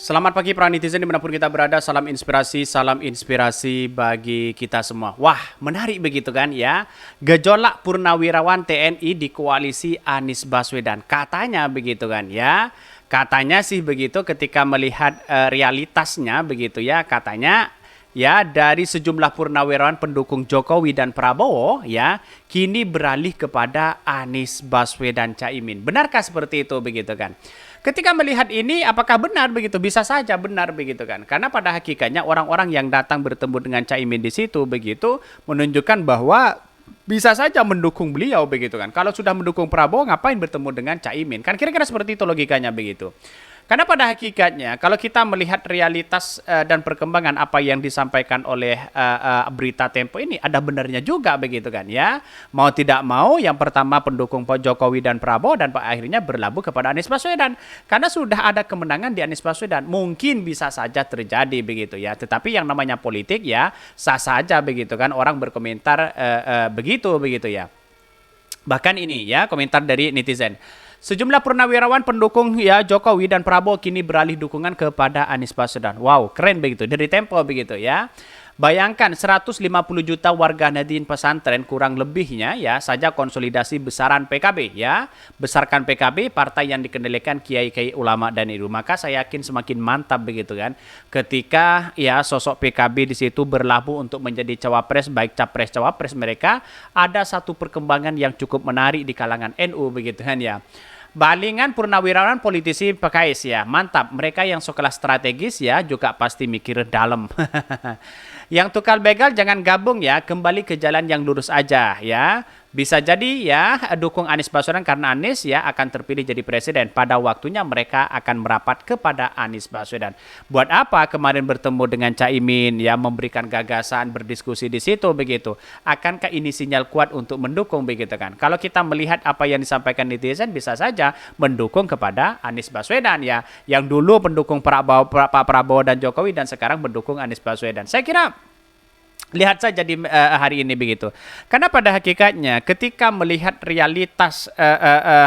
Selamat pagi para netizen dimanapun kita berada, salam inspirasi bagi kita semua. Wah, menarik begitu kan ya, gejolak purnawirawan TNI di koalisi Anies Baswedan. Katanya begitu kan ya, katanya sih begitu ketika melihat realitasnya begitu ya, katanya ya dari sejumlah purnawirawan pendukung Jokowi dan Prabowo ya kini beralih kepada Anies Baswedan Caimin. Benarkah seperti itu begitu kan? Ketika melihat ini, apakah benar begitu? Bisa saja benar begitu kan? Karena pada hakikatnya orang-orang yang datang bertemu dengan Caimin di situ begitu menunjukkan bahwa bisa saja mendukung beliau begitu kan. Kalau sudah mendukung Prabowo, ngapain bertemu dengan Caimin? Kan kira-kira seperti itu logikanya begitu. Karena pada hakikatnya kalau kita melihat realitas dan perkembangan apa yang disampaikan oleh berita Tempo ini ada benarnya juga begitu kan ya. Mau tidak mau yang pertama pendukung Pak Jokowi dan Prabowo dan Pak akhirnya berlabuh kepada Anies Baswedan. Karena sudah ada kemenangan di Anies Baswedan. Mungkin bisa saja terjadi begitu ya. Tetapi yang namanya politik ya sah saja begitu kan orang berkomentar begitu ya. Bahkan ini ya komentar dari netizen. Sejumlah purnawirawan pendukung ya Jokowi dan Prabowo kini beralih dukungan kepada Anies Baswedan. Wow, keren begitu. Dari Tempo begitu ya. Bayangkan 150 juta warga Nahdien pesantren kurang lebihnya ya saja konsolidasi besaran PKB ya. Besarkan PKB, partai yang dikendalikan kiai-kiai ulama dan itu. Maka saya yakin semakin mantap begitu kan. Ketika ya sosok PKB di situ berlabuh untuk menjadi cawapres baik capres cawapres mereka ada satu perkembangan yang cukup menarik di kalangan NU begitu kan ya. Balingan purnawirawan politisi PKS ya, mantap. Mereka yang sekolah strategis ya juga pasti mikir dalam. Yang tukar begal jangan gabung ya, kembali ke jalan yang lurus aja ya. Bisa jadi ya dukung Anies Baswedan karena Anies ya akan terpilih jadi presiden. Pada waktunya mereka akan merapat kepada Anies Baswedan. Buat apa kemarin bertemu dengan Caimin ya memberikan gagasan berdiskusi di situ begitu. Akankah ini sinyal kuat untuk mendukung begitu kan? Kalau kita melihat apa yang disampaikan netizen bisa saja mendukung kepada Anies Baswedan ya. Yang dulu pendukung Pak Prabowo dan Jokowi dan sekarang mendukung Anies Baswedan. Saya kira lihat saja di hari ini begitu. Karena pada hakikatnya ketika melihat realitas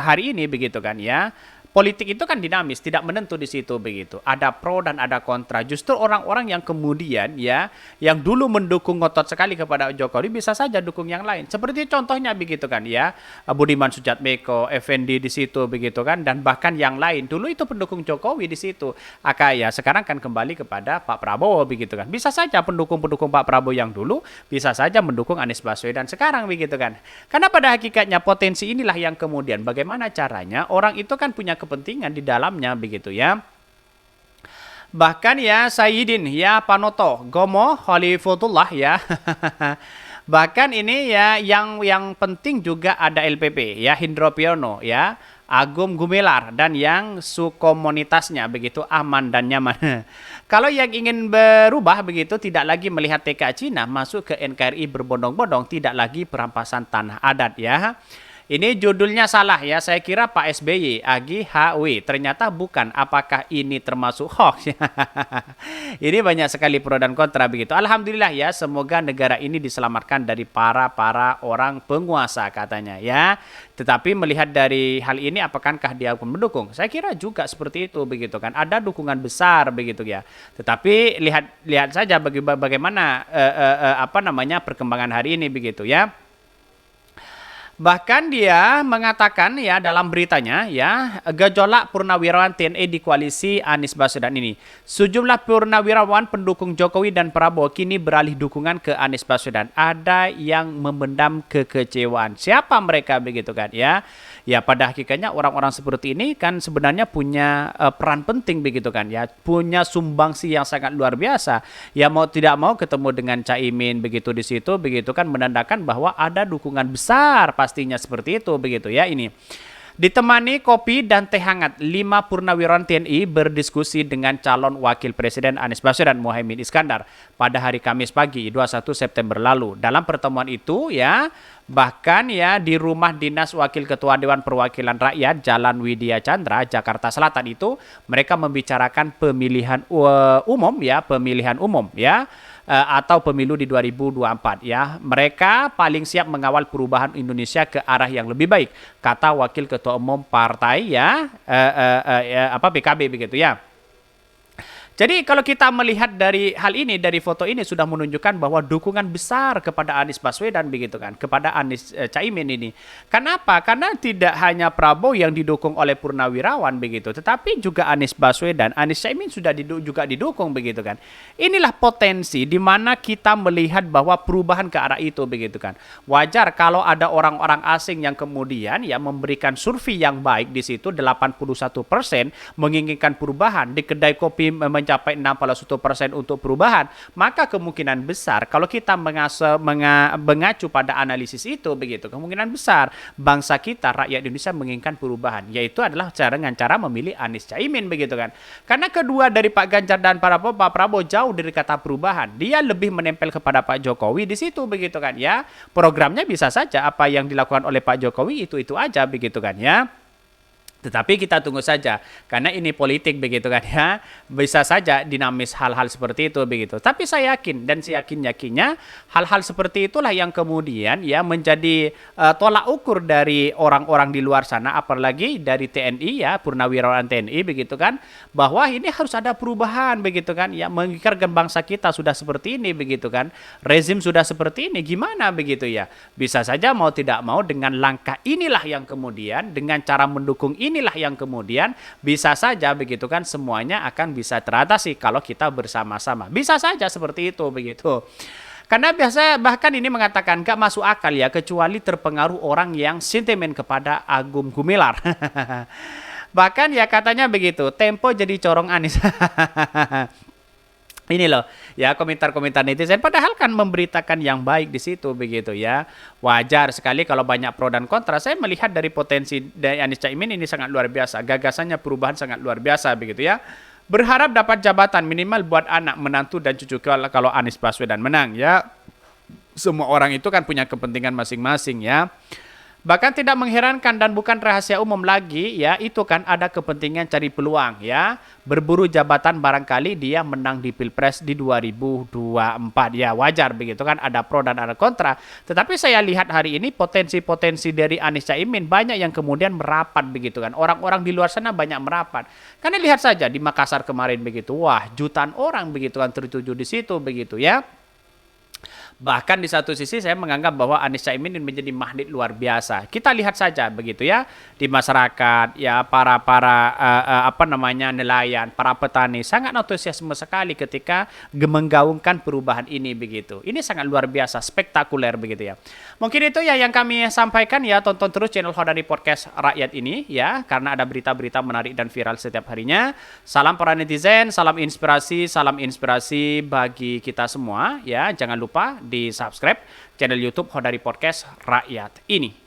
hari ini begitu kan ya. Politik itu kan dinamis, tidak menentu di situ begitu. Ada pro dan ada kontra. Justru orang-orang yang kemudian ya, yang dulu mendukung ngotot sekali kepada Jokowi bisa saja dukung yang lain. Seperti contohnya begitu kan ya, Budiman Sujatmiko, Effendi di situ begitu kan, dan bahkan yang lain. Dulu itu pendukung Jokowi di situ. Ya sekarang kan kembali kepada Pak Prabowo begitu kan. Bisa saja pendukung-pendukung Pak Prabowo yang dulu bisa saja mendukung Anies Baswedan sekarang begitu kan. Karena pada hakikatnya potensi inilah yang kemudian bagaimana caranya orang itu kan punya kepentingan di dalamnya begitu ya. Bahkan ya Sayyidin ya Panoto Gomo Khalifatullah ya. Bahkan ini ya yang penting juga ada LPP ya Hindro Priyono ya, Agung Gumelar dan yang sukomunitasnya begitu aman dan nyaman. Kalau yang ingin berubah begitu tidak lagi melihat TK Cina masuk ke NKRI berbondong-bondong, tidak lagi perampasan tanah adat ya. Ini judulnya salah ya, saya kira Pak SBY, Agi HW, ternyata bukan. Apakah ini termasuk hoax? Ini banyak sekali pro dan kontra begitu. Alhamdulillah ya, semoga negara ini diselamatkan dari para orang penguasa katanya ya. Tetapi melihat dari hal ini, apakahkah dia akan mendukung? Saya kira juga seperti itu begitu kan. Ada dukungan besar begitu ya. Tetapi lihat saja bagaimana apa namanya perkembangan hari ini begitu ya. Bahkan dia mengatakan ya dalam beritanya ya gejolak purnawirawan TNI di koalisi Anies Baswedan ini. Sejumlah purnawirawan pendukung Jokowi dan Prabowo kini beralih dukungan ke Anies Baswedan. Ada yang memendam kekecewaan. Siapa mereka begitu kan ya? Ya pada hakikatnya orang-orang seperti ini kan sebenarnya punya peran penting begitu kan ya. Punya sumbangsi yang sangat luar biasa. Ya mau tidak mau ketemu dengan Caimin begitu di situ begitu kan menandakan bahwa ada dukungan besar pastinya seperti itu begitu ya ini. Ditemani kopi dan teh hangat, 5 purnawirawan TNI berdiskusi dengan calon wakil presiden Anies Baswedan Muhaimin Iskandar pada hari Kamis pagi 21 September lalu. Dalam pertemuan itu ya bahkan ya di rumah dinas Wakil Ketua Dewan Perwakilan Rakyat Jalan Widya Chandra Jakarta Selatan itu mereka membicarakan pemilihan umum ya atau pemilu di 2024 ya. Mereka paling siap mengawal perubahan Indonesia ke arah yang lebih baik, kata Wakil Ketua Umum Partai ya PKB begitu ya. Jadi kalau kita melihat dari hal ini, dari foto ini sudah menunjukkan bahwa dukungan besar kepada Anies Baswedan begitu kan, kepada Anies Caimin ini. Kenapa? Karena tidak hanya Prabowo yang didukung oleh Purnawirawan begitu, tetapi juga Anies Baswedan, Anies Caimin sudah juga didukung begitu kan. Inilah potensi di mana kita melihat bahwa perubahan ke arah itu begitu kan. Wajar kalau ada orang-orang asing yang kemudian ya memberikan survei yang baik di situ 81% menginginkan perubahan, di kedai kopi mencapai 61% untuk perubahan, maka kemungkinan besar kalau kita mengacu pada analisis itu begitu, kemungkinan besar bangsa kita, rakyat Indonesia menginginkan perubahan, yaitu adalah dengan cara memilih Anies Caimin begitu kan. Karena kedua dari Pak Ganjar dan Pak Prabowo jauh dari kata perubahan, dia lebih menempel kepada Pak Jokowi di situ begitu kan ya. Programnya bisa saja apa yang dilakukan oleh Pak Jokowi itu aja begitu kan ya. Tetapi kita tunggu saja, karena ini politik begitu kan ya, bisa saja dinamis hal-hal seperti itu begitu. Tapi saya yakin dan saya yakinnya hal-hal seperti itulah yang kemudian ya menjadi tolak ukur dari orang-orang di luar sana, apalagi dari TNI ya, Purnawirawan TNI begitu kan, bahwa ini harus ada perubahan begitu kan, ya memikirkan bangsa kita sudah seperti ini begitu kan, rezim sudah seperti ini, gimana begitu ya. Bisa saja mau tidak mau dengan langkah inilah yang kemudian, dengan cara mendukung inilah yang kemudian bisa saja begitu kan semuanya akan bisa teratasi kalau kita bersama-sama. Bisa saja seperti itu begitu. Karena biasa bahkan ini mengatakan gak masuk akal ya, kecuali terpengaruh orang yang sentimen kepada Agung Gumilar. Bahkan ya katanya begitu, Tempo jadi corong Anies. Ini loh ya komentar-komentar netizen, padahal kan memberitakan yang baik di situ begitu ya. Wajar sekali kalau banyak pro dan kontra. Saya melihat dari potensi dari Anies Caimin ini sangat luar biasa, gagasannya perubahan sangat luar biasa begitu ya. Berharap dapat jabatan minimal buat anak, menantu dan cucu kalau Anies Baswedan menang ya. Semua orang itu kan punya kepentingan masing-masing ya. Bahkan tidak mengherankan dan bukan rahasia umum lagi ya, itu kan ada kepentingan cari peluang ya, berburu jabatan barangkali dia menang di Pilpres di 2024 ya, wajar begitu kan, ada pro dan ada kontra. Tetapi saya lihat hari ini potensi-potensi dari Anies Caimin banyak yang kemudian merapat begitu kan, orang-orang di luar sana banyak merapat. Karena lihat saja di Makassar kemarin begitu, wah jutaan orang begitu kan tertuju di situ begitu ya. Bahkan di satu sisi saya menganggap bahwa Anies Caimin ini menjadi magnet luar biasa. Kita lihat saja begitu ya di masyarakat ya, para nelayan, para petani sangat antusiasme sekali ketika menggaungkan perubahan ini begitu. Ini sangat luar biasa, spektakuler begitu ya. Mungkin itu ya yang kami sampaikan ya, tonton terus channel Khodari Podcast Rakyat ini ya, karena ada berita-berita menarik dan viral setiap harinya. Salam para netizen, salam inspirasi bagi kita semua ya. Jangan lupa di subscribe channel YouTube Khodari Podcast Rakyat ini.